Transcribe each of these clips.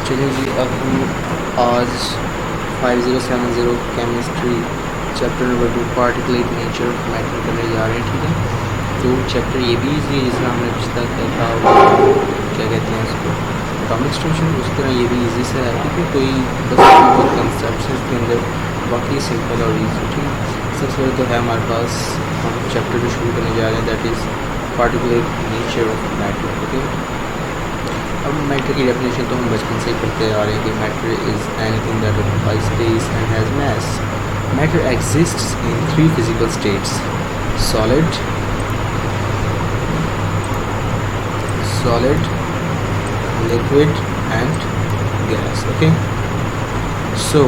चलिए जी, अब हम आज 5070 chemistry chapter number 2 particulate nature of matter करने जा रहे हैं। ठीक है, तो चैप्टर ये भी इजी है, जिसमें हमने पिछला क्या था, क्या कहते हैं इसको, एटॉमिक स्ट्रक्चर, उस तरह ये भी इजी से है। ठीक है, कोई बस बहुत कंसेप्ट है इसके अंदर, बाकी सिंपल और ईजी। ठीक है, सबसे पहले तो है हमारे पास, हम चैप्टर जो शुरू करने जा रहे हैं, that is particulate nature of matter. Okay, अब मैटर की डेफिनेशन तो हम बचपन से ही पढ़ते आ रहे हैं कि matter is anything that occupies space and has mass. Matter exists in 3 physical states: solid, liquid and gas. Okay, so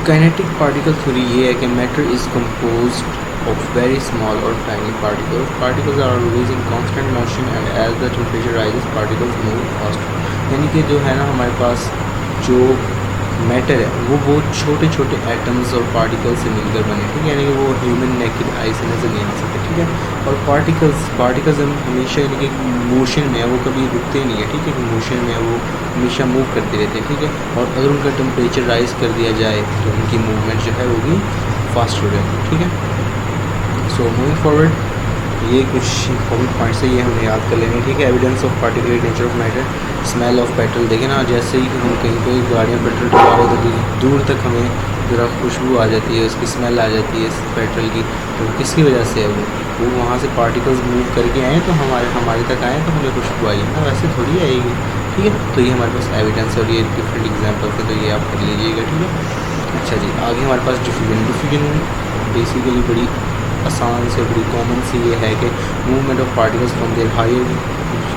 kinetic particle theory ये है कि matter is composed of very small or tiny particles. Particles are always in constant motion and as the temperature rises, particles move faster. यानी कि जो है ना हमारे पास जो मैटर है वो बहुत छोटे छोटे एटम्स और पार्टिकल्स से मिलकर बने। ठीक है, यानी कि वो ह्यूमन नेकेड आई से नज़र नहीं आ सकते। ठीक है, और पार्टिकल्स हमेशा यानी कि मोशन में है, वो कभी रुकते नहीं है। ठीक है, मोशन में है, वो हमेशा मूव करते रहते हैं। ठीक है, और अगर उनका टेम्परेचर राइज कर दिया जाए तो उनकी मूवमेंट जो है वो भी फास्ट हो जाती है। ठीक है, सो मूविंग फॉरवर्ड, ये कुछ इंपॉर्टेंट पॉइंट्स है, ये हमें याद कर लेंगे। ठीक है, evidence of particular nature of matter, smell of petrol. देखें ना, जैसे ही हम कहीं पे गाड़ियाँ पेट्रोल डलवा रहे तो दूर तक हमें ज़रा खुशबू आ जाती है, उसकी स्मेल आ जाती है पेट्रोल की। तो किसकी वजह से है वो वहाँ से पार्टिकल्स मूव करके आए तो हमारे तक आए तो हमें खुशबू आई ना, वैसे थोड़ी आएगी। ठीक है, तो ये हमारे पास एविडेंस है और ये डिफरेंट एग्जाम्पल है, तो ये आप कर लीजिएगा। ठीक है, अच्छा जी, आगे हमारे पास डिफ्यूजन बेसिकली बड़ी आसान से बड़ी कॉमन सी ये है कि movement of particles from their higher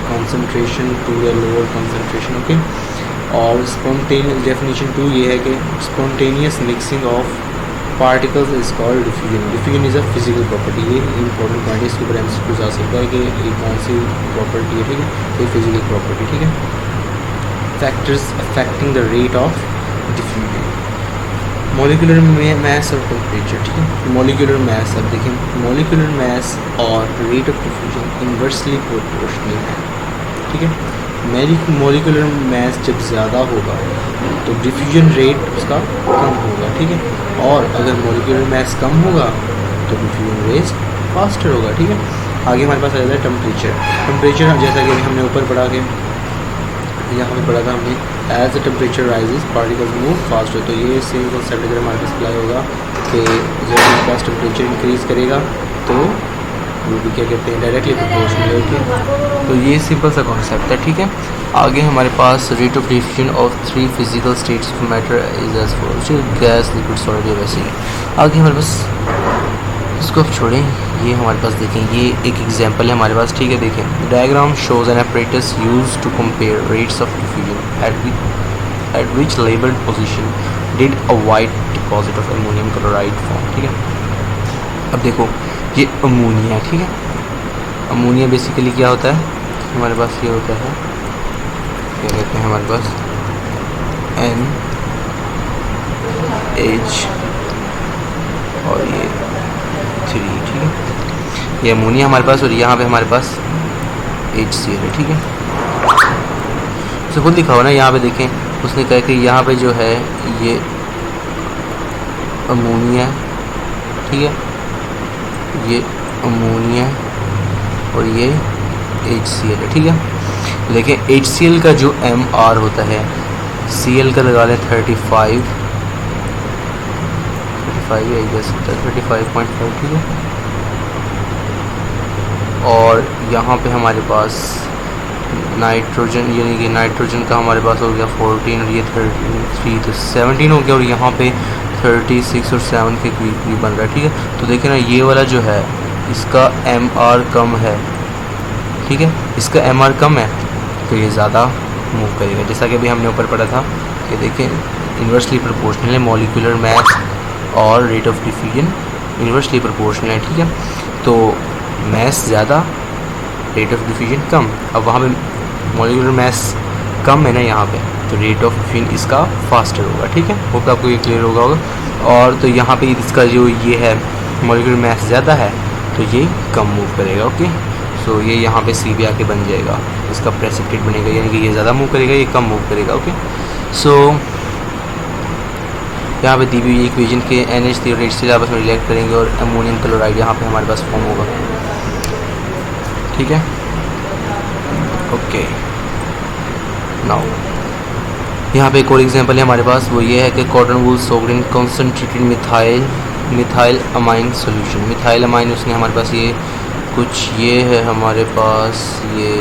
concentration to their lower concentration. Okay, और स्पॉन्टेनियस डेफिनेशन 2 ये है कि spontaneous mixing of particles is called diffusion. Diffusion is a physical property. ये इंपॉर्टेंट पॉइंट है, इसके ऊपर एमसीक्यू आ सकता है कि ये कौन सी प्रॉपर्टी है। ठीक है, ये फिजिकल प्रॉपर्टी। ठीक है, factors affecting the rate of diffusion, molecular mass और टेम्परेचर। ठीक है, मॉलिक्यूलर मास, अब देखें मॉलिक्यूलर मास और rate of diffusion inversely proportional है। ठीक है, मॉलिक्यूलर मास जब ज़्यादा होगा तो डिफ्यूजन रेट उसका कम होगा। ठीक है, और अगर मॉलिक्यूलर मास कम होगा तो डिफ्यूजन रेट फास्टर होगा। ठीक है, आगे हमारे पास आ जाता है टेम्परेचर जैसा कि हमने ऊपर पढ़ा के यहाँ पे पढ़ा था हमने, as the temperature rises particles move faster. तो ये सेम कॉन्सेप्ट अगर हमारे पास अप्लाई होगा कि जब हमारे पास टेम्परेचर इंक्रीज़ करेगा तो वो भी क्या कहते हैं डायरेक्टली प्रोपोर्शनल। ओके, तो ये सिंपल सा कॉन्सेप्ट है। ठीक है, आगे हमारे पास rate of diffusion of 3 physical states of matter is as follows: gas, liquid, solid, या वैसे ही। आगे हमारे पास, इसको आप छोड़ें, ये हमारे पास देखें, ये एक एग्जांपल है हमारे पास। ठीक है, देखें, diagram shows an apparatus used to compare rates of diffusion at which labeled position did a white deposit of ammonium chloride form। ठीक है, अब देखो ये अमोनिया है। ठीक है, अमोनिया बेसिकली क्या होता है, हमारे पास ये होता है, क्या कहते हैं हमारे पास NH और ये 3। ठीक है, ये अमोनिया हमारे पास, और यहाँ पे हमारे पास HCl है। ठीक है, तो खुद लिखा हुआ ना यहाँ पे, देखें उसने कहा कि यहाँ पे जो है ये अमोनिया, ठीक है, ये अमोनिया और ये HCl है। ठीक है, लेकिन HCl का जो MR होता है, Cl का लगा लें 35 आई गेस होता है 35.5। ठीक है, और यहाँ पे हमारे पास नाइट्रोजन, यानी कि नाइट्रोजन का हमारे पास हो गया 14 और ये 33, तो 17 हो गया, और यहाँ पे 36 और 7 के करीब बन रहा है। ठीक है, तो देखिए ना, ये वाला जो है इसका MR कम है। ठीक है, इसका MR कम है तो ये ज़्यादा मूव करेगा, जैसा कि अभी हमने ऊपर पढ़ा था कि देखें इन्वर्सली प्रोपोर्शनल है, मॉलिक्यूलर मास और rate of diffusion inversely proportional है। ठीक है, तो मास ज़्यादा, रेट ऑफ डिफ्यूजन कम। अब वहाँ पे मॉलिक्यूलर मास कम है ना यहाँ पे, तो रेट ऑफ डिफ्यूजन इसका फास्टर होगा। ठीक है, होप आपको ये क्लियर होगा। और तो यहाँ पे इसका जो ये है मॉलिक्यूलर मास ज़्यादा है तो ये कम मूव करेगा। ओके, सो ये यहाँ पे सी भी आके बन जाएगा, इसका प्रेसिपिटेट बनेगा, यानी कि ये ज़्यादा मूव करेगा, ये कम मूव करेगा। ओके, सो यहाँ पे दी हुई इक्वेशन के NH3 और H3 आपस में रिएक्ट करेंगे और अमोनियम क्लोराइड यहाँ पे हमारे पास फॉर्म होगा। ठीक है, ओके। नाउ यहाँ पे एक और एग्जांपल है हमारे पास, वो ये है कि cotton wool soaked in concentrated methyl amine solution. Methyl amine उसने हमारे पास ये कुछ ये है हमारे पास, ये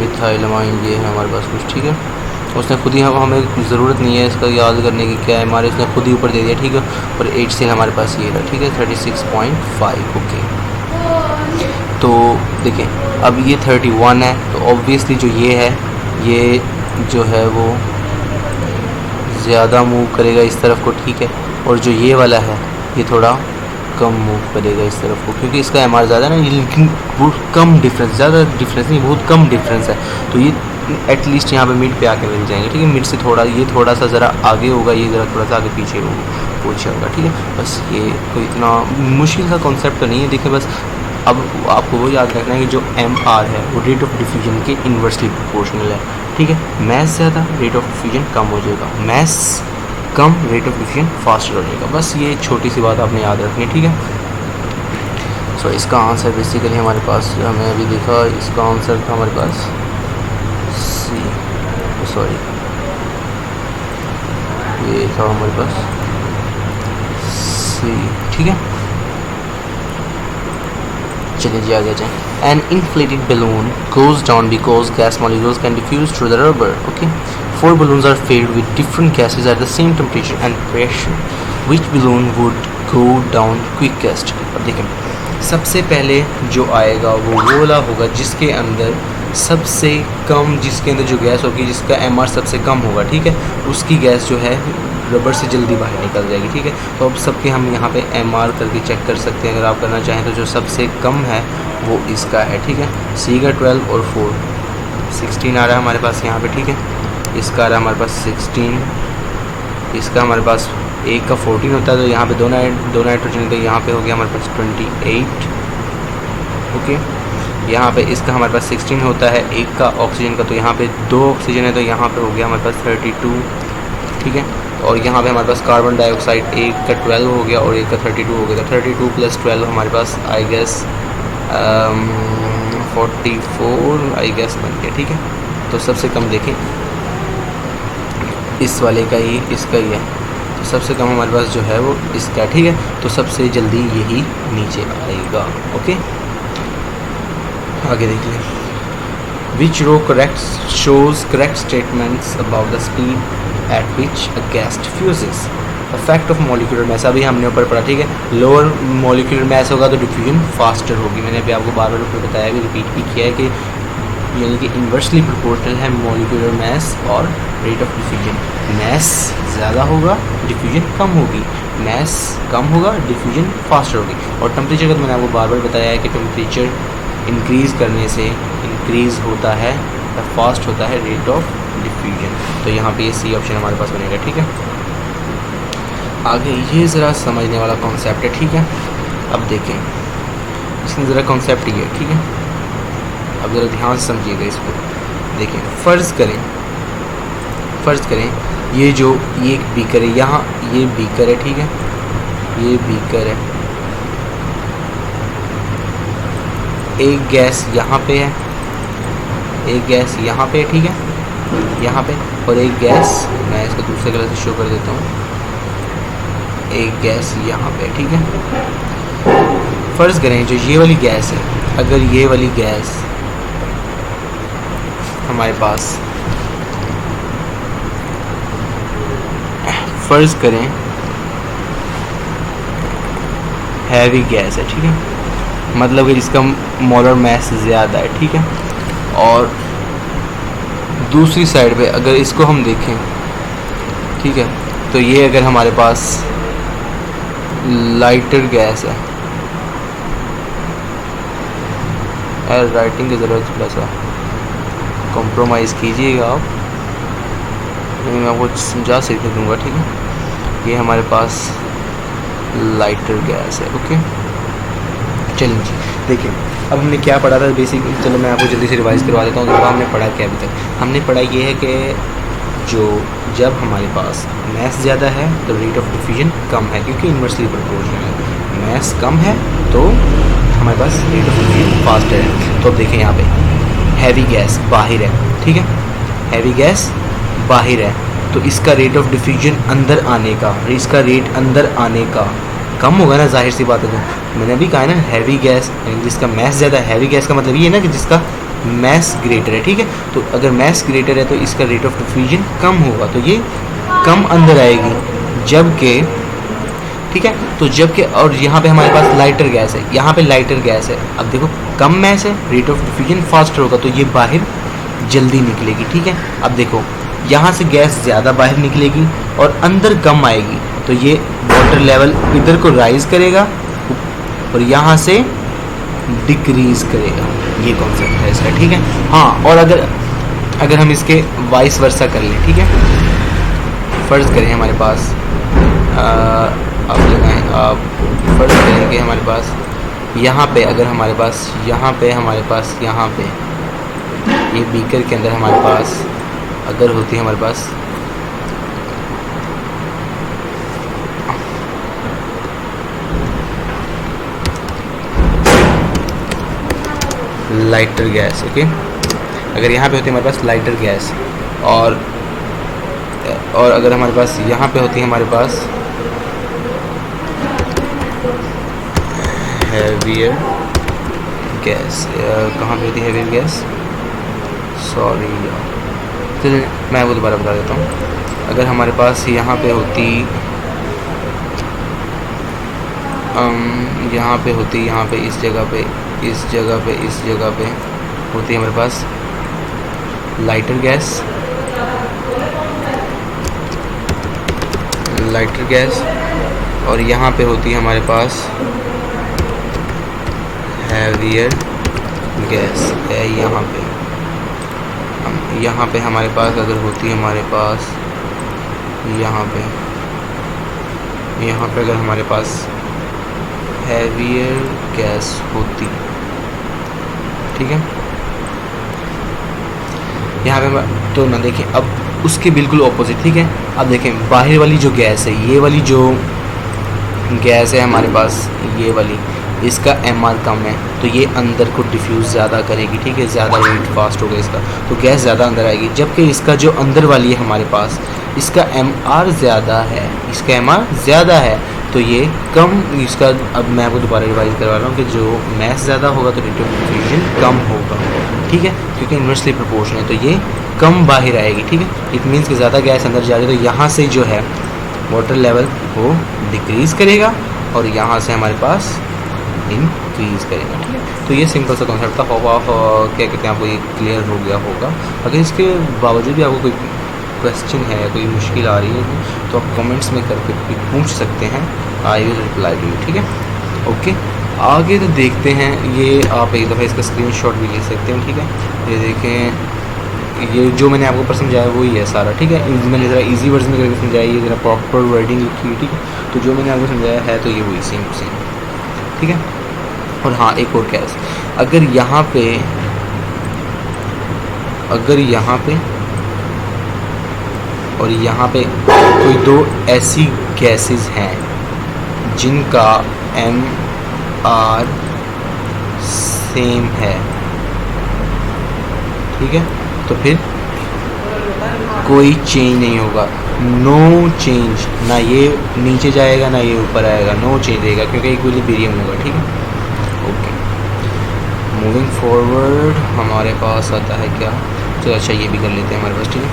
मिथाइल अमाइन ये है हमारे पास कुछ। ठीक है, उसने खुद ही हमें ज़रूरत नहीं है इसका याद करने की क्या है, हमारे उसने खुद ही ऊपर दे दिया। ठीक है, और HCl हमारे पास ये है। ठीक है, 36.5। ओके, तो देखें अब ये 31 है, तो ऑब्वियसली जो ये है ये जो है वो ज़्यादा मूव करेगा इस तरफ को। ठीक है, और जो ये वाला है ये थोड़ा कम मूव करेगा इस तरफ को, क्योंकि इसका MR ज़्यादा ना, लेकिन बहुत कम डिफरेंस, ज़्यादा डिफरेंस नहीं, बहुत कम डिफरेंस है। तो ये एटलीस्ट यहाँ पे मिड पे आके मिल जाएंगे। ठीक है, मिड से थोड़ा ये थोड़ा सा ज़रा आगे होगा, ये ज़रा थोड़ा सा आगे पीछे होगा। ठीक है, बस ये कोई इतना मुश्किल सा कॉन्सेप्ट तो नहीं है। देखिए बस अब आपको वो याद रखना है कि जो MR है वो रेट ऑफ डिफ्यूजन के इन्वर्सली प्रोपोर्शनल है। ठीक है, मैस ज़्यादा रेट ऑफ डिफ्यूजन कम हो जाएगा, मैस कम रेट ऑफ डिफ्यूजन फास्टर हो जाएगा। बस ये छोटी सी बात आपने याद रखनी है। ठीक है, सो इसका आंसर बेसिकली हमारे पास हमें अभी देखा, इसका आंसर था हमारे पास सी, सॉरी ये था हमारे पास सी। ठीक है, चलिए जी आगे जाएं। An inflated balloon goes down because gas molecules can diffuse through the rubber. Okay, 4 balloons are filled with different gases at the same temperature and pressure. Which balloon would go down quickest? अब देखें, सबसे पहले जो आएगा वो वाला होगा जिसके अंदर सबसे कम, जिसके अंदर जो गैस होगी जिसका MR सबसे कम होगा। ठीक है, उसकी गैस जो है रबर से जल्दी बाहर निकल जाएगी। ठीक है, तो अब सबके हम यहाँ पे MR करके चेक कर सकते हैं अगर आप करना चाहें तो। जो सबसे कम है वो इसका है। ठीक है, सी का 12 और 4 16 आ रहा है हमारे पास यहाँ पे। ठीक है, इसका आ रहा है हमारे पास 16, इसका हमारे पास एक का 14 होता है, तो यहाँ पे दो नाइट्रोजन, तो यहाँ पे हो गया हमारे पास 28। ओके, यहाँ पे इसका हमारे पास 16 होता है, एक का ऑक्सीजन का, तो यहाँ पे 2 ऑक्सीजन है, तो यहाँ पे हो गया हमारे पास 32। ठीक है, और यहाँ पे हमारे पास कार्बन डाइऑक्साइड एक का 12 हो गया और एक का 32 हो गया, तो 32 + 12 हमारे पास आई गेस 44 आई गेस बन गया। ठीक है, तो सबसे कम देखें इस वाले का ही, इसका ही है, तो सबसे कम हमारे पास जो है वो इसका। ठीक है, तो सबसे जल्दी यही नीचे आएगा। ओके, आगे देख लें। Which row shows correct statements about the speed at which a gas diffuses? Effect of molecular mass, अभी हमने ऊपर पढ़ा। ठीक है, लोअर मोलिकुलर मैस होगा तो डिफ्यूजन फास्टर होगी। मैंने अभी आपको बार बार ऊपर बताया भी, रिपीट भी किया है कि यानी कि इन्वर्सली प्रोपोर्शनल है मोलिकुलर मैस और रेट ऑफ डिफ्यूजन। मैस ज़्यादा होगा, डिफ्यूजन कम होगी, मैस कम होगा, डिफ्यूजन फास्टर होगी। और टेम्परेचर का तो मैंने आपको बार बार बताया है कि टेम्परेचर इंक्रीज़ करने से इंक्रीज़ होता है या फास्ट होता है रेट ऑफ डिफ्यूजन। तो यहाँ पे ये सी ऑप्शन हमारे पास बनेगा। ठीक है, आगे ये ज़रा समझने वाला कॉन्सेप्ट है। ठीक है, अब देखें इसमें ज़रा कॉन्सेप्ट ये है। ठीक है, अब ज़रा ध्यान से समझिएगा इसको। देखें, फ़र्ज़ करें ये जो ये एक बीकर है, यहाँ ये बीकर है। ठीक है, ये बीकर है, एक गैस यहाँ पे है, एक गैस यहाँ पे है। ठीक है, यहाँ पे, और एक गैस, मैं इसको दूसरे कलर से शो कर देता हूँ, एक गैस यहाँ पे। ठीक है, फ़र्ज़ करें जो ये वाली गैस है, अगर ये वाली गैस हमारे पास, फ़र्ज़ करें हैवी गैस है। ठीक है, मतलब कि जिसका मोलर मास ज़्यादा है। ठीक है, और दूसरी साइड पे अगर इसको हम देखें, ठीक है, तो ये अगर हमारे पास लाइटर गैस है, यार राइटिंग की ज़रूरत थोड़ा सा कॉम्प्रोमाइज़ कीजिएगा आप, मैं आपको समझा सकते दूँगा। ठीक है, ये हमारे पास लाइटर गैस है। ओके, चलिए जी, देखिए अब हमने क्या पढ़ा था बेसिक, चलो मैं आपको जल्दी से रिवाइज करवा देता हूँ। तो हमने पढ़ा क्या अभी तक? हमने पढ़ा ये है कि जो जब हमारे पास मैथ ज़्यादा है तो रेट ऑफ डिफ्यूजन कम है, क्योंकि इन्वर्सली प्रोपोर्शनल है। मैथ कम है तो हमारे पास रेट ऑफ डिफ्यूजन फास्टर है। तो अब देखें यहाँ पे हैवी गैस बाहर है, ठीक है, हैवी गैस बाहर है, तो इसका रेट ऑफ डिफ्यूजन अंदर आने का, इसका रेट अंदर आने का कम होगा ना, जाहिर सी बात है। तो मैंने अभी कहा है ना हैवी गैस, जिसका मैथ ज़्यादा है, हैवी गैस का मतलब ये है ना कि जिसका मैथ ग्रेटर है, ठीक है। तो अगर मैथ ग्रेटर है तो इसका रेट ऑफ डिफ्यूजन कम होगा, तो ये कम अंदर आएगी, जबकि ठीक है। तो जबकि और यहाँ पे हमारे पास लाइटर गैस है, यहाँ पे लाइटर गैस है। अब देखो कम मैथ है, रेट ऑफ डिफ्यूजन फास्टर होगा, तो ये बाहर जल्दी निकलेगी, ठीक है। अब देखो यहाँ से गैस ज़्यादा बाहर निकलेगी और अंदर कम आएगी, तो ये वाटर लेवल इधर को राइज करेगा और यहाँ से डिक्रीज करेगा। ये कॉन्सेप्ट है इसका, ठीक है। हाँ, और अगर हम इसके वाइस वर्सा कर लें, ठीक है, फ़र्ज़ करें हमारे पास आप लगाएं, आप फ़र्ज़ करें कि हमारे पास यहाँ पे, अगर हमारे पास यहाँ पे ये बीकर के अंदर हमारे पास अगर होती है हमारे पास लाइटर गैस, ओके, अगर यहाँ पे होती है हमारे पास लाइटर गैस, और अगर हमारे पास यहाँ पे होती है हमारे पास हैवियर गैस, कहाँ पे होती है हैवियर गैस, सॉरी यार, चलिए मैं वो दोबारा बता देता हूँ। अगर हमारे पास यहाँ पे होती यहाँ पे इस जगह पे होती है हमारे पास लाइटर गैस, और यहाँ पे होती है हमारे पास हैवियर गैस है। यहाँ पे हमारे पास अगर होती है हमारे पास यहाँ पे अगर हमारे पास हैवियर गैस होती, ठीक है, यहाँ पे तो ना देखें, अब उसके बिल्कुल ऑपोजिट, ठीक है। अब देखें बाहर वाली जो गैस है, ये वाली जो गैस है हमारे पास, ये वाली, इसका MR कम है, तो ये अंदर को डिफ्यूज़ ज़्यादा करेगी, ठीक है, ज़्यादा रेट फास्ट होगा इसका, तो गैस ज़्यादा अंदर आएगी। जबकि इसका जो अंदर वाली है हमारे पास, इसका MR ज़्यादा है, तो ये कम, इसका अब मैं आपको दोबारा रिवाइज करवा रहा हूँ कि जो मैथ ज़्यादा होगा तो रेट ऑफ डिफ्यूजन कम होगा, ठीक है, क्योंकि इन्वर्सली प्रोपोर्शनल है, तो ये कम बाहर आएगी, ठीक है। इट मीन्स कि ज़्यादा गैस अंदर जा रही है, तो यहाँ से जो है वाटर लेवल वो डिक्रीज़ करेगा और यहाँ से हमारे पास इंक्रीज़ करेगा, ठीक है। तो ये सिंपल सा कॉन्सेप्ट था। क्या कहते हैं, आपको ये क्लियर हो गया होगा। अगर इसके बावजूद भी आपको कोई क्वेश्चन है, कोई मुश्किल आ रही है, तो आप कमेंट्स में करके पूछ सकते हैं, I will reply to you, ठीक है। ओके, आगे तो देखते हैं, ये आप एक दफ़ा इसका स्क्रीनशॉट भी ले सकते हैं, ठीक है। ये देखें, ये जो मैंने आपको ऊपर समझाया वही है सारा, ठीक है। मैंने ज़रा इजी वर्ड्स में करके समझाया, ये ज़रा प्रॉपर वर्डिंग लिखी है, ठीक है। तो जो मैंने आपको समझाया है तो ये वही सेम, ठीक है। और हाँ, एक और केस, अगर यहाँ पे और यहाँ पे कोई दो ऐसी गैसेस हैं जिनका MR सेम है, ठीक है, तो फिर कोई चेंज नहीं होगा, नो चेंज, ना ये नीचे जाएगा ना ये ऊपर आएगा, नो चेंज रहेगा, क्योंकि इक्विलिब्रियम होगा, ठीक है। ओके, मूविंग फॉरवर्ड हमारे पास आता है क्या, तो अच्छा ये भी कर लेते हैं हमारे पास, ठीक है।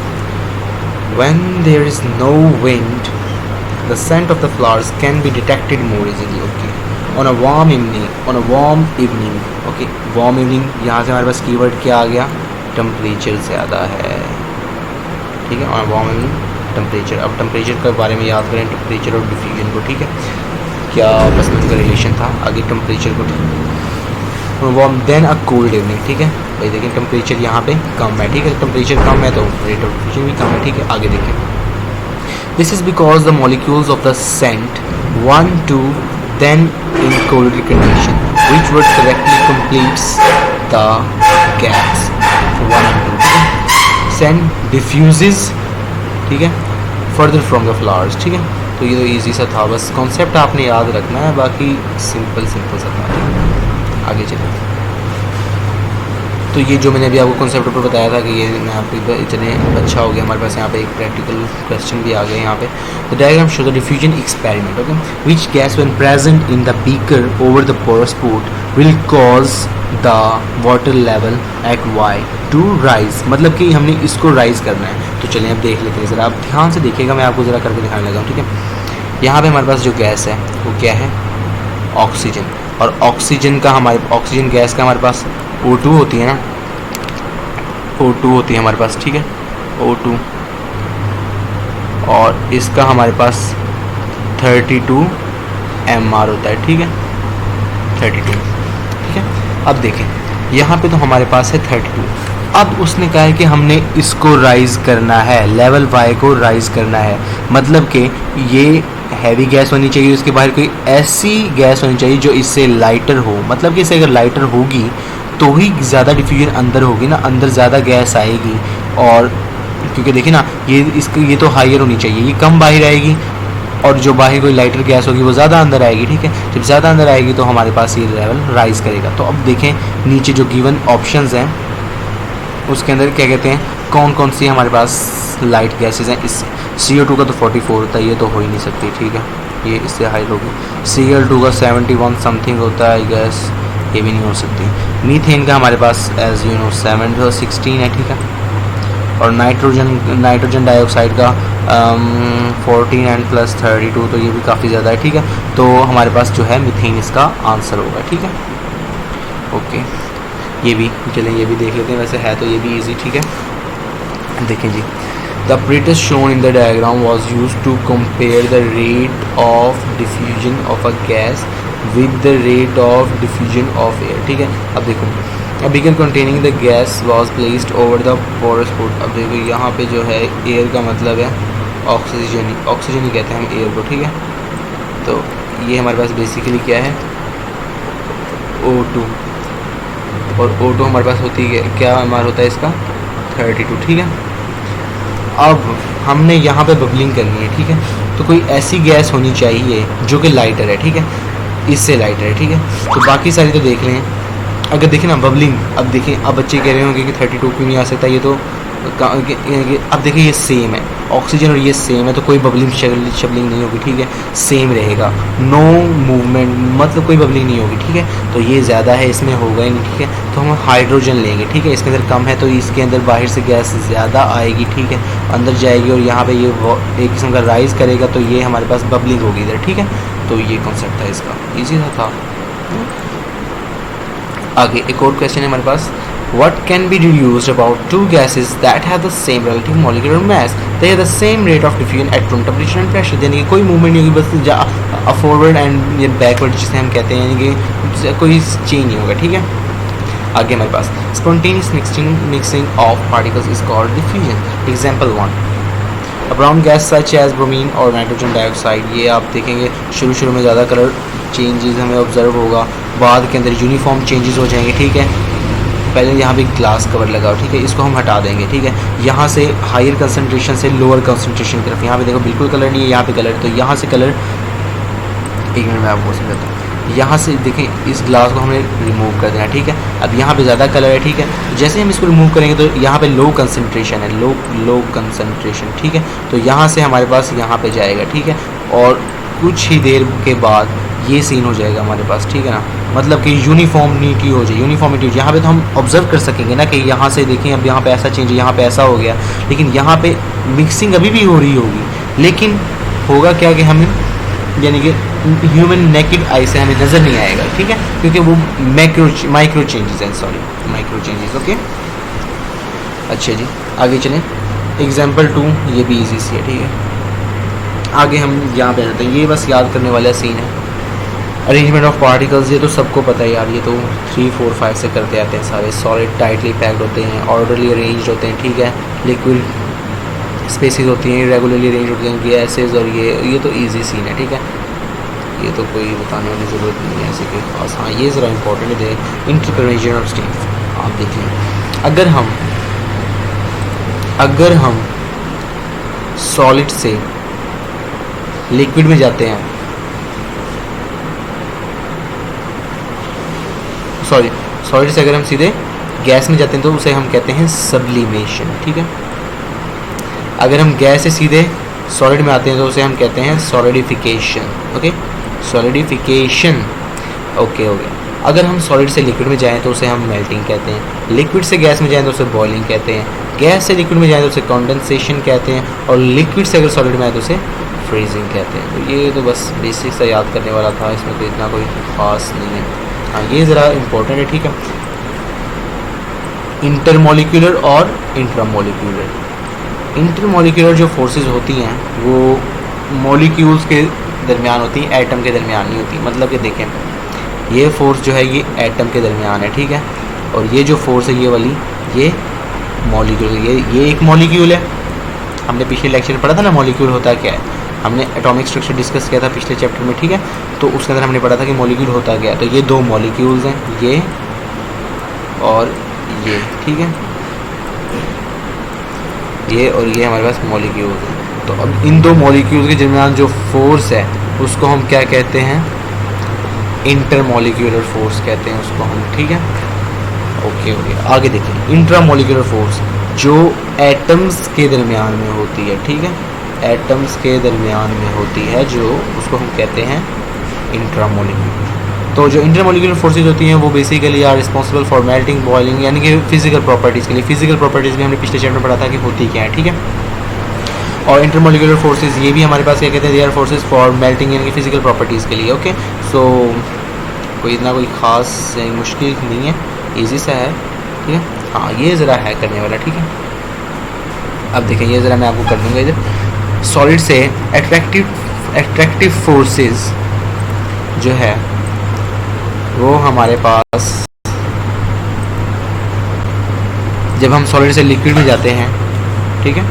When there is no wind, the scent of the flowers can be detected more easily. Okay. On a warm evening, okay, warm evening, यहाँ से हमारे पास कीवर्ड क्या आ गया, टेम्परेचर ज़्यादा है, ठीक है। on a warm evening, temperature, अब टेम्परेचर के बारे में याद करें, टेम्परेचर और डिफ्यूजन को, ठीक है, क्या बस में उनका रिलेशन था। आगे टेम्परेचर को, warm then a cold evening, ठीक है भाई। देखिए टेम्परेचर यहाँ पे कम है, ठीक है, टेम्परेचर कम है तो रेट ऑफ डिफ्यूजन भी कम है, ठीक है। आगे देखें, this is because the molecules of the scent 1 2 then in cold condition, which word correctly completes the gaps 1 and 2, ठीक है. Sand diffuses, ठीक है, further from the flowers, ठीक है. तो ये तो इजी सा था, बस कॉन्सेप्ट आपने याद रखना है, बाकी सिंपल सा था, ठीक है. आगे चलिए. तो ये जो मैंने अभी आपको कॉन्सेप्ट ऊपर बताया था कि ये मैं आपको इतने अच्छा हो गया. हमारे पास यहाँ पे एक प्रैक्टिकल क्वेश्चन भी आ गया यहाँ पे. The diagram show the diffusion experiment. Okay, which gas when present in the beaker over the porous port will cause the water level at Y to rise. मतलब कि हमने इसको राइज करना है. तो चलिए अब देख लेते हैं ज़रा. आप ध्यान से देखिएगा, मैं आपको ज़रा करके दिखाने लगा हूँ, ठीक है. यहाँ पर हमारे पास जो गैस है वो क्या है? ऑक्सीजन. और ऑक्सीजन का ऑक्सीजन गैस का हमारे पास O2 होती है ना, O2 होती है हमारे पास, ठीक है, O2. और इसका हमारे पास 32 MR होता है, ठीक है, 32, ठीक है. अब देखें यहाँ पे तो हमारे पास है 32. अब उसने कहा है कि हमने इसको राइज करना है, लेवल वाई को राइज करना है. मतलब कि ये हैवी गैस होनी चाहिए, उसके बाहर कोई ऐसी गैस होनी चाहिए जो इससे लाइटर हो. मतलब कि इससे अगर लाइटर होगी तो ही ज़्यादा डिफ्यूजन अंदर होगी ना, अंदर ज़्यादा गैस आएगी. और क्योंकि देखिए ना, ये तो हायर होनी चाहिए, ये कम बाहर आएगी, और जो बाहर कोई लाइटर गैस होगी वो ज़्यादा अंदर आएगी, ठीक है. जब ज़्यादा अंदर आएगी तो हमारे पास ये लेवल राइज करेगा. तो अब देखें नीचे जो गिवन ऑप्शंस हैं उसके अंदर क्या कहते हैं, कौन कौन सी हमारे पास लाइट गैसेज हैं. इस CO2 का तो 44 होता है, ये तो हो ही नहीं सकती, ठीक है, ये इससे हाई होगी. Cl2 का 71 समथिंग होता है गैस, ये भी नहीं हो सकती. मीथेन का हमारे पास एज यू नो 16 है, ठीक है. और नाइट्रोजन डाइऑक्साइड का 14 एंड प्लस 32, तो ये भी काफ़ी ज़्यादा है, ठीक है. तो हमारे पास जो है मीथेन इसका आंसर होगा, ठीक है. ओके, ये भी चलें, ये भी देख लेते हैं. वैसे है तो ये भी इजी, ठीक है. देखें जी, the apparatus shown in the diagram was used to compare the rate of diffusion of a gas with the rate of diffusion of air, ठीक है. अब देखो, a beaker containing the gas was placed over the porous port. अब देखो यहाँ पे जो है एयर का मतलब है ऑक्सीजन ही कहते हैं हम एयर को, ठीक है. तो ये हमारे पास बेसिकली क्या है, O2. और O2 हमारे पास होती है क्या, हमारा होता है इसका 32, ठीक है. अब हमने यहाँ पे बबलिंग करनी है, ठीक है. तो कोई ऐसी गैस होनी चाहिए जो कि लाइटर है, ठीक है, इससे लाइटर है, ठीक है. तो बाकी सारी तो देख लें. अगर देखें ना बबलिंग, अब देखें, अब बच्चे कह रहे होंगे कि 32 क्यों नहीं आ सकता, ये तो अब देखिए ये सेम है, ऑक्सीजन और ये सेम है, तो कोई बबलिंग शबलिंग नहीं होगी, ठीक है, सेम रहेगा. नो मूवमेंट, मतलब कोई बबलिंग नहीं होगी, ठीक है. तो ये ज़्यादा है, इसमें होगा ही नहीं, ठीक है. तो हम हाइड्रोजन लेंगे, ठीक है, इसके अंदर कम है तो इसके अंदर बाहर से गैस ज़्यादा आएगी, ठीक है, अंदर जाएगी और यहाँ पे ये एक किस्म का राइज करेगा, तो ये हमारे पास बबलिंग होगी इधर, ठीक है. तो ये कॉन्सेप्ट था इसका, ईजी था. आगे एक और क्वेश्चन है हमारे पास. What can be deduced about two gases that have the same relative molecular mass? They have the same rate of diffusion at room temperature and pressure. यानी कि कोई मूवमेंट नहीं होगी, बस फॉरवर्ड एंड बैकवर्ड जिसे हम कहते हैं, यानी कि कोई चेंज नहीं होगा, ठीक है. आगे हमारे पास spontaneous mixing of particles is called diffusion. Example 1. A brown gas such as bromine और nitrogen dioxide. ये आप देखेंगे शुरू में ज़्यादा कलर चेंजेस हमें ऑब्जर्व होगा, बाद के अंदर यूनिफॉर्म चेंजेस हो जाएंगे, ठीक है. पहले यहाँ पे ग्लास कवर लगाओ, ठीक है, इसको हम हटा देंगे, ठीक है. यहाँ से हायर कंसंट्रेशन से लोअर कंसंट्रेशन की तरफ, यहाँ पे देखो बिल्कुल कलर नहीं है, यहाँ पे कलर, तो यहाँ से कलर, एक मिनट में आपको समझाता हूँ. यहाँ से देखें, इस ग्लास को हमें रिमूव कर देना, ठीक है. अब यहाँ पे ज़्यादा कलर है, ठीक है. जैसे हम इसको रिमूव करेंगे तो यहाँ पे लो कंसंट्रेशन है, लो कंसंट्रेशन, ठीक है. तो यहाँ से हमारे पास यहाँ पे जाएगा, ठीक है. और कुछ ही देर के बाद ये सीन हो जाएगा हमारे पास, ठीक है ना. मतलब कि यूनिफॉर्मिटी हो जाए, यहाँ पे तो हम ऑब्जर्व कर सकेंगे ना कि यहाँ से देखें, अब यहाँ पे ऐसा चेंज है, यहाँ पे ऐसा हो गया, लेकिन यहाँ पे मिक्सिंग अभी भी हो रही होगी, लेकिन होगा क्या कि हमें, यानी कि ह्यूमन नेकेड आई से हमें नज़र नहीं आएगा, ठीक है, क्योंकि वो माइक्रो चेंजेस हैं, माइक्रो चेंजेस. ओके, अच्छा जी, आगे चलें. एग्जाम्पल 2, ये भी ईजी सी है, ठीक है. आगे हम यहाँ पे जाते हैं, ये बस याद करने वाला सीन है. अरेंजमेंट ऑफ पार्टिकल्स, ये तो सबको पता है यार, ये तो 3, 4, 5 से करते आते हैं सारे. सॉलिड टाइटली पैक्ड होते हैं, ऑर्डरली अरेंज्ड होते हैं, ठीक है. लिक्विड स्पेसिस होती हैं, रेगुलरली अरेंज होते हैं गैसेज, और ये तो इजी सीन है, ठीक है. ये तो कोई बताने वाली ज़रूरत नहीं है ऐसे कोई खास। हाँ ये ज़रा इम्पोर्टेंट है, इंटरकनेक्शन ऑफ स्टेट्स। आप देख लें, अगर हम सॉलिड से लिक्विड में जाते हैं, सॉलिड से अगर हम सीधे गैस में जाते हैं तो उसे हम कहते हैं सब्लिमेशन, ठीक है। अगर हम गैस से सीधे सॉलिड में आते हैं तो उसे हम कहते हैं सॉलिडिफिकेशन, ओके, सॉलिडिफिकेशन, ओके हो गया। अगर हम सॉलिड से लिक्विड में जाएं तो उसे हम मेल्टिंग कहते हैं, लिक्विड से गैस में जाएं तो उसे बॉइलिंग कहते हैं, गैस से लिक्विड में जाएं तो उसे कंडेंसेशन कहते हैं, और लिक्विड से अगर सॉलिड में आए तो उसे फ्रीजिंग कहते हैं। तो ये तो बस बेसिक सा याद करने वाला था, इसमें तो इतना कोई ख़ास नहीं है। हाँ ये ज़रा इम्पोर्टेंट है, ठीक है। इंटरमोलिक्यूलर और इंट्रामोलिक्यूलर, इंटरमोलिक्यूलर जो फोर्सेस होती हैं वो मॉलिक्यूल्स के दरमियान होती हैं, एटम के दरमियान नहीं होती। मतलब कि देखें, ये फोर्स जो है ये एटम के दरमियान है, ठीक है, और ये जो फोर्स है ये वाली, ये मॉलिक्यूल, ये एक मॉलिक्यूल है। हमने पिछले लेक्चर में पढ़ा था ना मॉलिक्यूल होता क्या है, हमने एटॉमिक स्ट्रक्चर डिस्कस किया था पिछले चैप्टर में, ठीक है। तो उसके अंदर हमने पढ़ा था कि मॉलिक्यूल होता क्या है। तो ये दो मॉलिक्यूल्स हैं, ये और ये, ठीक है, ये और ये हमारे पास मॉलिक्यूल्स हैं। तो अब इन दो मॉलिक्यूल्स के दरमियान जो फोर्स है उसको हम क्या कहते हैं, इंटरमोलिक्यूलर फोर्स कहते हैं उसको हम, ठीक है। ओके ओके, आगे देखिए, इंट्रामोलिक्यूलर फोर्स जो एटम्स के दरमियान में होती है, ठीक है, एटम्स के दरमियान में होती है, जो उसको हम कहते हैं इंट्रामोलिक्यूलर। तो जो इंटरमोलिक्यूलर फोर्सेज होती हैं वो basically are responsible for melting, boiling, यानी कि फिजिकल प्रॉपर्टीज़ के लिए। फिजिकल प्रॉपर्टीज़ भी हमने पिछले चैप्टर में पढ़ा था कि होती क्या है, ठीक है। और इंटरमोलिक्यूलर फोर्सेज ये भी हमारे पास क्या कहते हैं, they are forces for melting, यानी कि फिजिकल प्रॉपर्टीज़ के लिए, ओके। सो कोई इतना कोई ख़ास मुश्किल नहीं है, ईजी सा है, ठीक है। हाँ ये ज़रा है करने वाला, ठीक है। अब देखें, ये ज़रा मैं आपको कर दूँगा इधर। सॉलिड से एट्रैक्टिव फोर्सेस जो है वो हमारे पास, जब हम सॉलिड से लिक्विड में जाते हैं, ठीक है,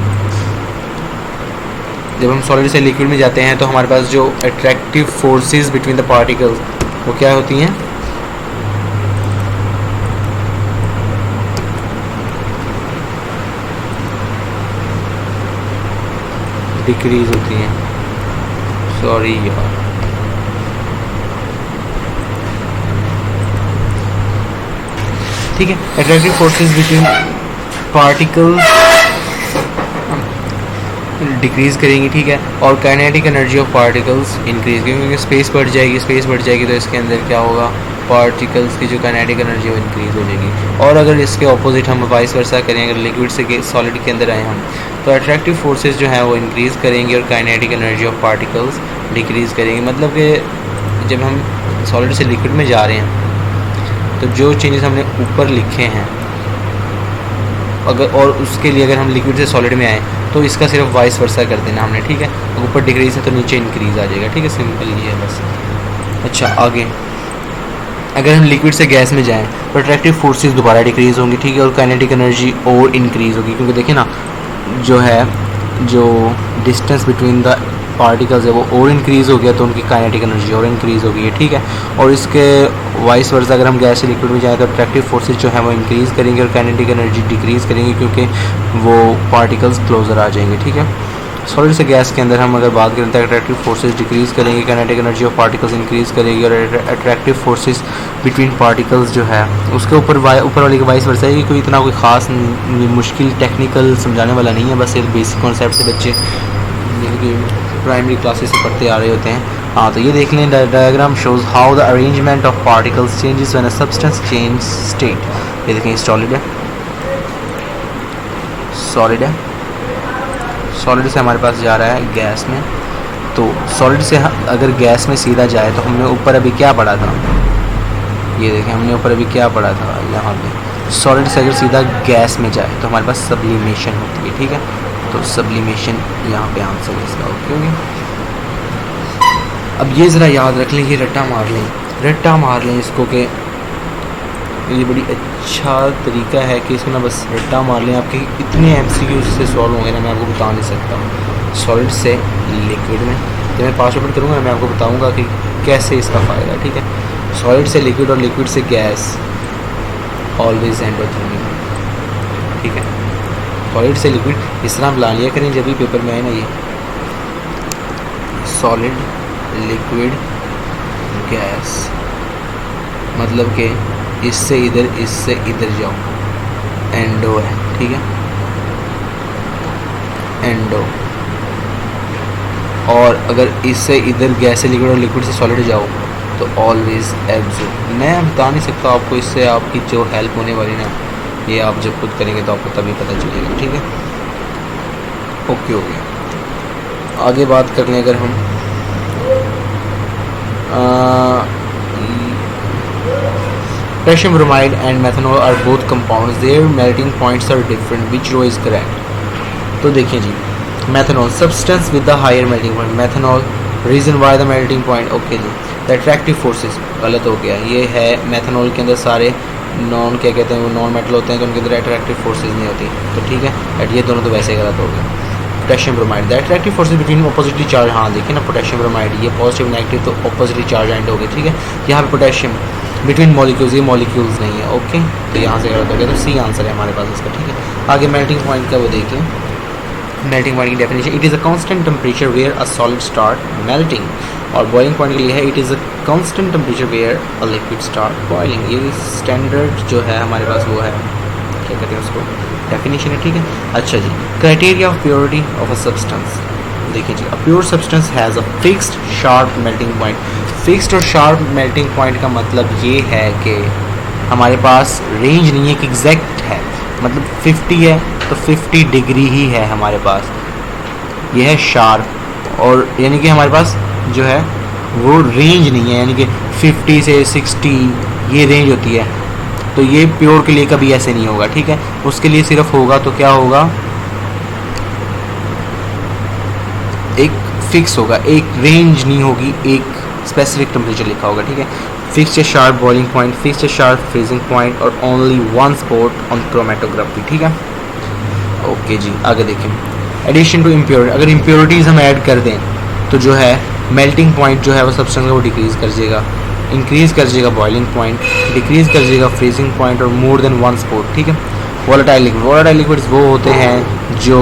जब हम सॉलिड से लिक्विड में जाते हैं तो हमारे पास जो attractive forces between the particles वो क्या होती हैं, डिक्रीज होती हैं। सॉरी यार, ठीक है। Attractive forces between particles decrease करेंगी, ठीक है, और kinetic energy of particles increase, क्योंकि स्पेस बढ़ जाएगी तो इसके अंदर क्या होगा, पार्टिकल्स की जो काइनेटिक एनर्जी है वो इंक्रीज़ हो जाएगी। और अगर इसके ऑपोजिट हम वाइस वर्सा करें, अगर लिक्विड से सॉलिड के अंदर आए हम, तो अट्रैक्टिव फोर्सेस जो हैं वो इंक्रीज़ करेंगी और kinetic energy of particles decrease करेंगी। मतलब कि जब हम सॉलिड से लिक्विड में जा रहे हैं तो जो चेंजेस हमने ऊपर लिखे हैं, अगर और उसके लिए अगर हम लिक्विड से सॉलिड में आए तो इसका सिर्फ वाइस वर्सा कर देना हमने, ठीक है। ऊपर डिक्रीज है तो नीचे इंक्रीज आ जाएगा, ठीक है, सिंपल ये है बस। अच्छा आगे, अगर हम लिक्विड से गैस में जाएं तो अट्रैक्टिव फोर्सेस दोबारा डिक्रीज होंगी, ठीक है, और काइनेटिक एनर्जी और इंक्रीज होगी, क्योंकि देखिए ना जो डिस्टेंस बिटवीन द पार्टिकल्स है वो और इंक्रीज़ हो गया तो उनकी काइनेटिक एनर्जी और इंक्रीज़ हो गई है, ठीक है। और इसके वाइस वर्सा अगर हम गैस से लिक्विड में जाएँ तो अट्रैक्टिव फोर्सेस जो है वो इंक्रीज़ करेंगे और काइनेटिक एनर्जी डिक्रीज़ करेंगे, क्योंकि वो पार्टिकल्स क्लोजर आ जाएंगे, ठीक है। सॉलिड से गैस के अंदर हम अगर बात करें तो अट्रैक्टिव फोर्सेस डिक्रीज़ करेंगे, kinetic energy of particles increase करेगी, और अट्रैक्टिव फोर्सेस बिटवीन पार्टिकल्स जो है उसके ऊपर वाली का वाइस वर्सा है कि कोई इतना कोई ख़ास मुश्किल टेक्निकल समझाने वाला नहीं है, बस एक बेसिक कॉन्सेप्ट से बच्चे प्राइमरी क्लासेस से पढ़ते आ रहे होते हैं। हाँ तो ये देख लें, diagram shows how the arrangement of particles changes when a substance change state. ये देखें, सॉलिड है, सॉलिड से हमारे पास जा रहा है गैस में, तो सॉलिड से अगर गैस में सीधा जाए तो हमने ऊपर अभी क्या पढ़ा था, ये देखें हमने ऊपर अभी क्या पढ़ा था, यहाँ पे सॉलिड से अगर सीधा गैस में जाए तो हमारे पास सब्लिमेशन होती है, ठीक है। तो सब्लिमेशन यहाँ पे आंसर है इसका, ओके। अब ये ज़रा याद रख लें, ये रट्टा मार लें इसको, कि ये बड़ी अच्छा तरीका है कि इसको ना बस रट्टा मार लें। आपके इतने MCQ से सॉल्व होंगे ना, मैं आपको बता नहीं सकता। सॉलिड से लिक्विड में जब मैं 5 मिनट करूँगा मैं आपको बताऊँगा कि कैसे इसका फ़ायदा, ठीक है। सॉलिड से लिक्विड और लिक्विड से गैस ऑलवेज एंडोथर्मिक, ठीक है। सॉलिड से लिक्विड इस तरह बुला लिया करें जब भी पेपर में आए ना, ये सॉलिड लिक्विड गैस, मतलब कि इससे इधर जाओ, एंडो है, ठीक है, एंडो। और अगर इससे इधर गैस से लिक्विड और लिक्विड से सॉलिड जाओ तो ऑलवेज एक्सो। मैं बता नहीं सकता आपको, इससे आपकी जो हेल्प होने वाली ना, ये आप जब खुद करेंगे तो आपको तभी पता चलेगा, ठीक है। ओके हो गया। आगे बात कर लें अगर हम potassium bromide and methanol are both compounds, their melting points are different, which row is correct. तो देखिए जी, methanol substance with the higher melting point, methanol reason why the melting point, okay जी। द अट्रैक्टिव फोर्सेस गलत हो गया, ये है methanol के अंदर सारे नॉन क्या कहते हैं वो नॉन मेटल होते हैं तो उनके अंदर अट्रैक्टिव फोर्सेस नहीं होती, तो ठीक है। बट ये दोनों तो वैसे गलत हो गए। Potassium bromide the attractive forces between oppositely charge, हाँ देखिए ना, पोटेशियम ब्रोमाइड ये पॉजिटिव नेगेटिव तो ऑपोजिटली चार्ज एंड हो गए, ठीक है। यहाँ पे पोटेशियम बिटवीन मॉलिक्यूल्स, ये मॉलिक्यूल्स नहीं है, ओके, तो यहाँ से गलत हो गया, तो सी आंसर है हमारे पास इसका, ठीक है। आगे मेल्टिंग पॉइंट का वो देखिए, मेल्टिंग पॉइंट की definition, it is a constant temperature where a solid start melting, और बॉइलिंग पॉइंट के लिए है it is a constant temperature where a liquid start boiling. ये स्टैंडर्ड जो है हमारे पास वो है, क्या कहते हैं उसको, डेफिनेशन है, ठीक है। अच्छा जी, criteria of purity of a substance, देखिए जी, a pure substance has a fixed sharp melting point. Fixed और शार्प मेल्टिंग पॉइंट का मतलब ये है कि हमारे पास रेंज नहीं है कि एग्जैक्ट है, मतलब 50 है तो 50 डिग्री ही है हमारे पास, ये है शार्प। और यानी कि हमारे पास जो है वो रेंज नहीं है, यानी कि 50 से 60 ये रेंज होती है, तो ये प्योर के लिए कभी ऐसे नहीं होगा, ठीक है। उसके लिए सिर्फ होगा तो क्या होगा, एक फिक्स होगा, एक रेंज नहीं होगी, एक स्पेसिफिक टेम्परेचर लिखा होगा, ठीक है। फिक्स्ड या शार्प बॉइलिंग पॉइंट, फिक्स्ड या शार्प फ्रीजिंग पॉइंट, और only one spot on chromatography, ठीक है। ओके जी, आगे देखें, एडिशन टू इम्प्योरिटी, अगर इम्प्योरिटीज़ हम ऐड कर दें तो जो है मेल्टिंग पॉइंट जो है वो सब्सटेंस का वो डिक्रीज़ कर जाएगा, इंक्रीज़ कर जाएगा बॉइलिंग पॉइंट, डिक्रीज़ कर जाएगा फ्रीजिंग पॉइंट, और मोर देन वन स्पॉट, ठीक है। वोलेटाइल लिक्विड, वोलेटाइल लिक्विड्स वो होते हैं जो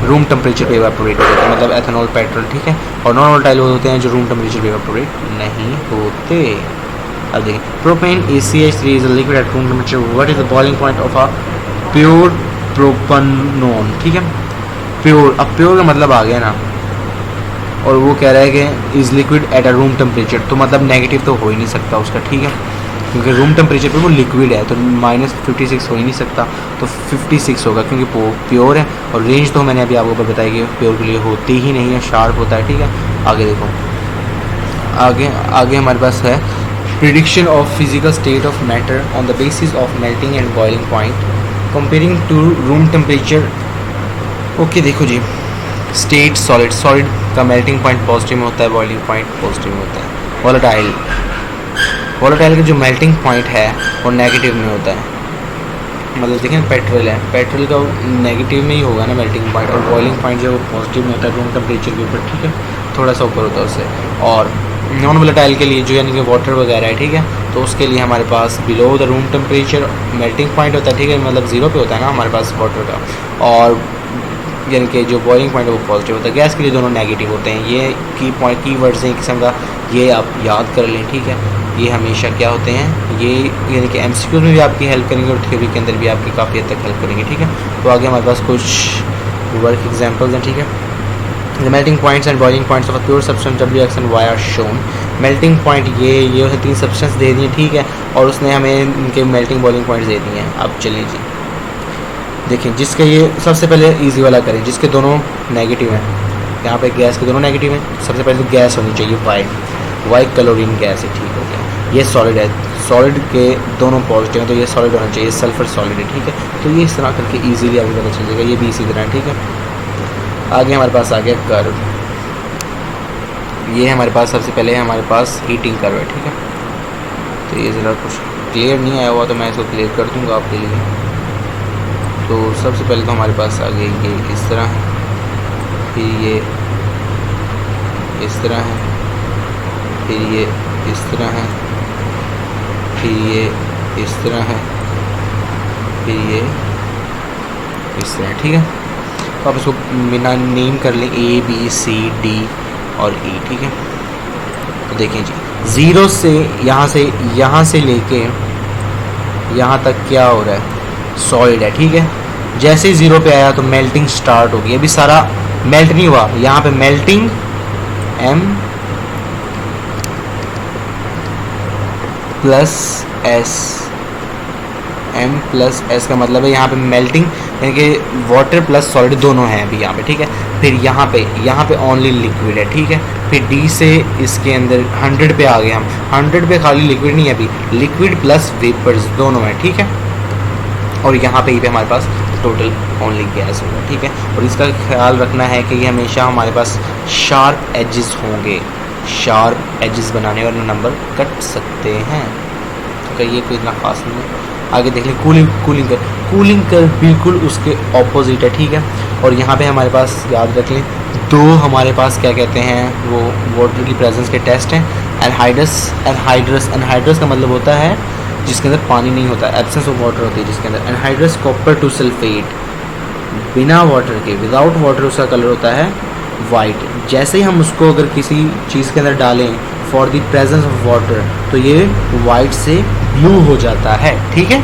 रूम टेम्परेचर पे इवेपोरेट होते हैं, मतलब एथेनॉल, पेट्रोल, ठीक है। और नॉन वोलेटाइल वो होते हैं जो रूम टेम्परेचर पे इवेपोरेट नहीं होते। अब देखिए, propane ACH3 is a liquid at room temperature, what is the boiling point of a pure propanone, ठीक है। प्योर, अब प्योर का मतलब आ गया ना, और वो कह रहा है कि is liquid at a room temperature, तो मतलब नेगेटिव तो हो ही नहीं सकता उसका, ठीक है, क्योंकि रूम टेम्परेचर पे वो लिक्विड है, तो -56 हो ही नहीं सकता, तो 56 होगा क्योंकि प्योर है। और रेंज तो मैंने अभी आपको बताया कि प्योर के लिए होती ही नहीं है, शार्प होता है, ठीक है। आगे देखो, आगे हमारे पास है prediction of physical state of matter on the basis of melting and boiling point comparing to room temperature. Okay देखो जी, स्टेट सॉलिड, सॉलिड का मेल्टिंग पॉइंट पॉजिटिव में होता है, बॉइलिंग पॉइंट पॉजिटिव में होता है। वोलेटाइल, वोलेटाइल का जो मेल्टिंग पॉइंट है वो नेगेटिव में होता है, मतलब देखें पेट्रोल है, पेट्रोल का नेगेटिव में ही होगा ना मेल्टिंग पॉइंट, और बॉइलिंग पॉइंट जो पॉजिटिव में होता है रूम टेम्परेचर के ऊपर, ठीक है, थोड़ा सा ऊपर होता है उससे। और नॉन वोलेटाइल के लिए जो यानी कि वाटर वगैरह है, ठीक है, तो उसके लिए हमारे पास below the room temperature melting point होता है, ठीक है, मतलब 0 पे होता है ना हमारे पास वाटर का, और यानी कि जो बॉइलिंग पॉइंट है वो पॉजिटिव होता है। गैस के लिए दोनों नेगेटिव होते हैं, ये की वर्ड्स हैं किस्म का, ये आप याद कर लें, ठीक है। ये हमेशा क्या होते हैं, ये यानी कि MCQ में भी आपकी हेल्प करेंगे और थ्योरी के अंदर भी आपकी काफ़ी हद तक हेल्प करेंगे, ठीक है। तो आगे हमारे पास कुछ वर्क एग्जाम्पल्स हैं, ठीक है। The melting points and boiling points of a pure substance W, X and Y are shown. Melting point ये 3 सब्सटेंस दे दिए, ठीक है, और उसने हमें इनके मेल्टिंग बॉइलिंग पॉइंट्स दे दिए हैं। अब चलिए जी देखें, जिसके ये सबसे पहले इजी वाला करें, जिसके दोनों नेगेटिव हैं, यहाँ पे गैस के दोनों नेगेटिव हैं, सबसे पहले तो गैस होनी चाहिए, वाई क्लोरीन गैस है, ठीक हो गया। ये सॉलिड है, सॉलिड के दोनों पॉजिटिव हैं, तो ये सॉलिड होना चाहिए, सल्फर सॉलिड है, ठीक है। तो ये इस तरह करके ईजिली आपको पता चल जाएगा, ये भी इसी तरह, ठीक है। आगे हमारे पास आ गया कर्व, ये हमारे पास सबसे पहले हमारे पास हीटिंग कर्व है, ठीक है। तो ये ज़रा कुछ क्लियर नहीं आया हुआ तो मैं इसको क्लियर कर दूंगा आपके लिए। तो सबसे पहले तो हमारे पास आ गई ये इस तरह है, फिर ये इस तरह है, फिर ये इस तरह है, फिर ये इस तरह है, फिर ये इस तरह, ठीक है। तो आप इसको बिना नेम कर लें ABCD और E, ठीक है। तो देखें जी, ज़ीरो से यहाँ से लेके यहाँ तक क्या हो रहा है, सॉलिड है, ठीक है। जैसे ही ज़ीरो पे आया तो मेल्टिंग स्टार्ट होगी। अभी सारा मेल्ट नहीं हुआ, यहाँ पे melting M plus S, M plus S का मतलब है यहाँ पे मेल्टिंग, यानी कि वाटर प्लस सॉलिड दोनों हैं अभी यहाँ पे, ठीक है। फिर यहाँ पे ओनली लिक्विड है, ठीक है। फिर D से इसके अंदर 100 पे आ गए हम, 100 पे खाली लिक्विड नहीं है, अभी लिक्विड प्लस वेपर्स दोनों है, ठीक है। और यहाँ पे हमारे पास टोटल ओनली गैस होगा, ठीक है। और इसका ख्याल रखना है कि ये हमेशा हमारे पास शार्प एजेस होंगे, शार्प एजेस बनाने वाले नंबर कट सकते हैं, तो ये कोई इतना खास नहीं है। आगे देख लें कूलिंग कर बिल्कुल उसके ऑपोजिट है, ठीक है। और यहाँ पे हमारे पास याद रख लें दो हमारे पास क्या कहते हैं वो वाटर की प्रेजेंस के टेस्ट हैं, एनहाइड्रस का मतलब होता है जिसके अंदर पानी नहीं होता, एब्सेंस ऑफ वाटर होती है जिसके अंदर। एनहाइड्रस कॉपर टू सल्फेट, बिना वाटर के, विदाउट वाटर उसका कलर होता है वाइट। जैसे ही हम उसको अगर किसी चीज़ के अंदर डालें for the presence of water तो ये वाइट से ब्लू हो जाता है, ठीक है।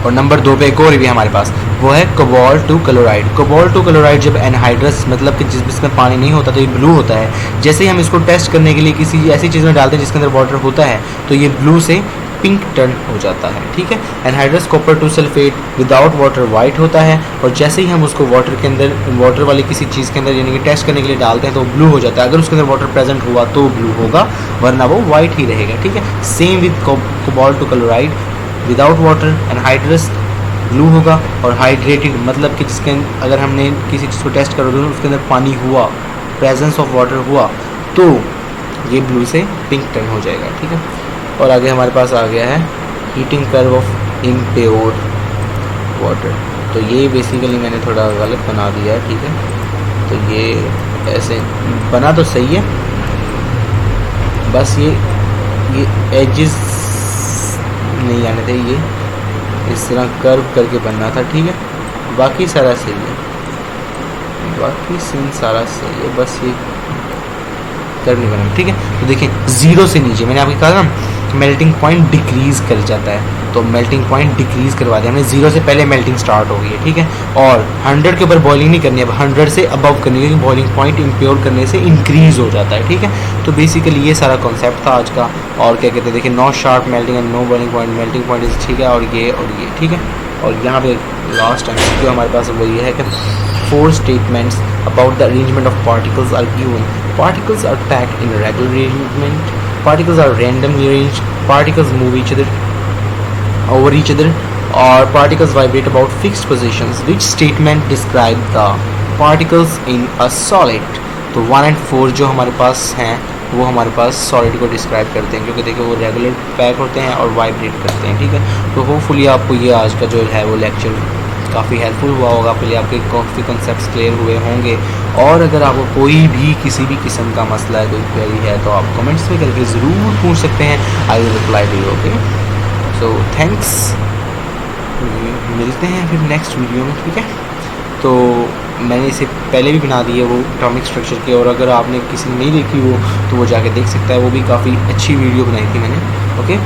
और नंबर 2 पे एक और भी हमारे पास, वो है cobalt two chloride. Cobalt two chloride जब एनहाइड्रस मतलब कि जिसमें पानी नहीं होता तो ये ब्लू होता है। जैसे ही हम इसको टेस्ट करने के लिए किसी ऐसी चीज़ में डालते हैं जिसके अंदर वाटर होता है तो ये ब्लू से पिंक टर्न हो जाता है, ठीक है। Anhydrous copper two sulphate without water white होता है, और जैसे ही हम उसको वाटर के अंदर, वाटर वाली किसी चीज़ के अंदर यानी कि टेस्ट करने के लिए डालते हैं तो ब्लू हो जाता है। अगर उसके अंदर वाटर प्रेजेंट हुआ तो ब्लू होगा, वरना वो वाइट ही रहेगा, ठीक है। Same with cobalt two chloride, without water anhydrous blue होगा, और हाइड्रेटेड मतलब कि जिसके अगर हमने किसी चीज़ को टेस्ट करोगे उसके अंदर पानी हुआ, प्रेजेंस ऑफ वाटर हुआ, तो ये ब्लू से पिंक टर्न हो जाएगा, ठीक है। और आगे हमारे पास आ गया है heating curve of impure water. तो ये बेसिकली मैंने थोड़ा गलत बना दिया है, ठीक है। तो ये ऐसे बना तो सही है, बस ये एजेस नहीं आने थे, ये इस तरह कर्व करके बनना था, ठीक है। बाकी सारा सही है, बाकी सीन सारा सही है, बस ये कर्व नहीं बना, ठीक है। तो देखिए ज़ीरो से नीचे मैंने आपको कहा ना मेल्टिंग पॉइंट डिक्रीज़ कर जाता है, तो मेल्टिंग पॉइंट डिक्रीज़ करवा दिया हमने, ज़ीरो से पहले मेल्टिंग स्टार्ट हो गई है, ठीक है। और 100 के ऊपर बॉइलिंग नहीं करनी है, अब 100 से अबव करनी है, क्योंकि बॉइलिंग पॉइंट इम्प्योर करने से इंक्रीज़ हो जाता है, ठीक है। तो बेसिकली ये सारा कॉन्सेप्ट था आज का। और क्या कहते हैं, देखिए no sharp melting and no boiling point, melting point is, ठीक है। और ये ठीक है। और यहाँ पे लास्ट टाइम जो हमारे पास वो ये है कि 4 statements about the arrangement of particles are given. Particles are packed in a regular arrangement. Particles are randomly arranged. Particles move over each other, or particles vibrate about fixed positions. Which statement describe the particles in a solid? तो 1 and 4 जो हमारे पास हैं वो हमारे पास solid को describe करते हैं, क्योंकि देखिए वो रेगुलर पैक होते हैं और वाइब्रेट करते हैं, ठीक है। तो होपफुली आपको ये आज का जो है वो लेक्चर काफ़ी हेल्पफुल हुआ होगा, आपके लिए आपके काफ़ी कॉन्सेप्ट्स क्लियर हुए होंगे। और अगर आपको कोई भी किसी भी किस्म का मसला है, कोई क्वेरी है, तो आप कमेंट्स में करके ज़रूर पूछ सकते हैं, I will reply to you, okay. So thanks, मिलते हैं फिर नेक्स्ट वीडियो में, ठीक है। तो मैंने इसे पहले भी बना दी है वो एटॉमिक स्ट्रक्चर के, और अगर आपने किसी ने नहीं देखी हो तो वो जाके देख सकता है, वो भी काफ़ी अच्छी वीडियो बनाई थी मैंने, ओके।